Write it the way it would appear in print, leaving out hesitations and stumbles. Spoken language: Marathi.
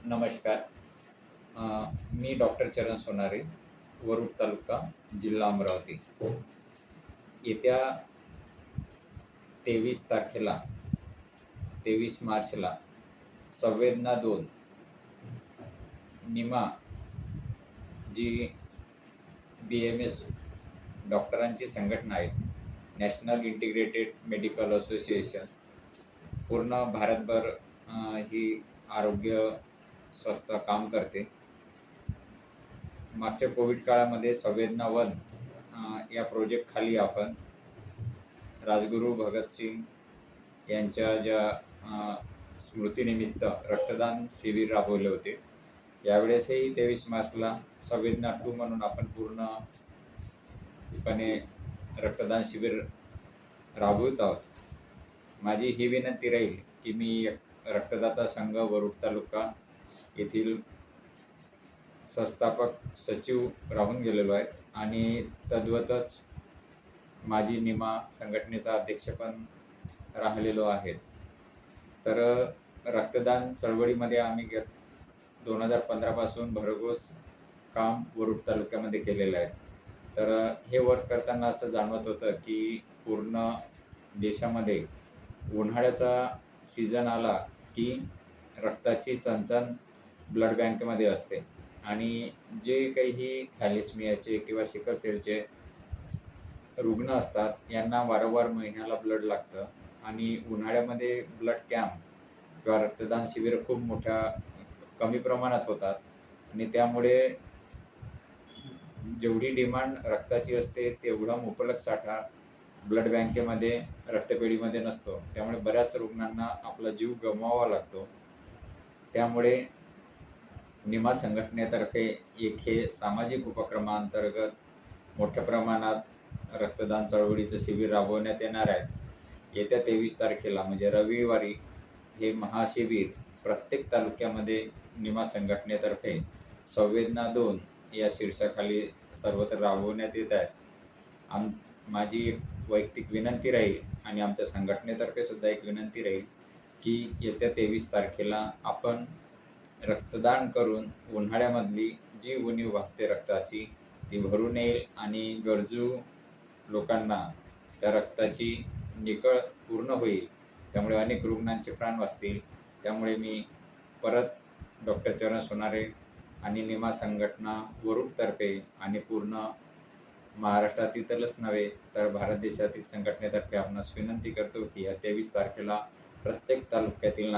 नमस्कार. मी डॉक्टर चरण सोनारे, वरुड तालुका, जिल्हा अमरावती. येत्या 23 तारखेला, 23 मार्चला संवेदना 2 निमा जी BMS डॉक्टरांची संघटना आहे, नॅशनल इंटिग्रेटेड मेडिकल असोसिएशन, पूर्ण भारतभर ही आरोग्य संस्था काम करते. मागच्या कोविड काळामध्ये संवेदना 1 या प्रोजेक्टखाली आपण राजगुरू भगतसिंग यांच्या ज्या स्मृतीनिमित्त रक्तदान शिबिर राबवले होते. यावेळेसही 23 मार्चला संवेदना 2 म्हणून आपण पूर्णपणे रक्तदान शिबिर राबवत आहोत. माझी ही विनंती राहील की मी रक्तदाता संघ वरुड तालुका येथील संस्थापक सचिव राहून गेलेलो आहे आणि तद्वतच माजी निमा संघटनेचा अध्यक्ष पण राहिलेलो आहे. तर रक्तदान चळवळीमध्ये आम्ही 2015 पासून भरघोस काम वरुड तालुक्यामध्ये केलेलं आहे. तर हे वर्क करताना असं जाणवत होतं की पूर्ण देशामध्ये उन्हाळ्याचा सीझन आला की रक्ताची चणचण ब्लड बँकेमध्ये असते आणि जे काही थॅलेसेमियाचे किंवा सिकल सेलचे रुग्ण असतात यांना वारंवार महिन्याला ब्लड लागतं आणि उन्हाळ्यामध्ये ब्लड कॅम्प किंवा रक्तदान शिबिर खूप कमी प्रमाणात होतात आणि त्यामुळे जेवढी डिमांड रक्ताची असते तेवढा मुबलक साठा ब्लड बँकेमध्ये रक्तपेढीमध्ये नसतो. त्यामुळे बऱ्याच रुग्णांना आपला जीव गमवावा लागतो. त्यामुळे निमा संघटनेतर्फे एक हे सामाजिक उपक्रमांतर्गत मोठ्या प्रमाणात रक्तदान चळवळीचं शिबिर राबवण्यात येणार आहे. येत्या 23 तारखेला म्हणजे रविवारी हे महाशिबिर प्रत्येक तालुक्यामध्ये निमा संघटनेतर्फे संवेदना 2 या शीर्षकाखाली सर्वत्र राबवण्यात येत आहे. माझी वैयक्तिक विनंती राहील आणि आमच्या संघटनेतर्फे सुद्धा एक विनंती राहील की येत्या 23 तारखेला आपण रक्तदान करून उन्हाळ्यामधली जी उणीव भासते रक्ताची ती भरून येईल आणि गरजू लोकांना त्या रक्ताची निकळ पूर्ण होईल. त्यामुळे अनेक रुग्णांचे प्राण वाचतील. त्यामुळे मी परत डॉक्टर चरण सोनारे आणि निमा संघटना वरुडतर्फे आणि पूर्ण महाराष्ट्रातीलच नव्हे तर भारत देशातील संघटनेतर्फे आपणास विनंती करतो की या 23 तारखेला प्रत्येक तालुक्यातील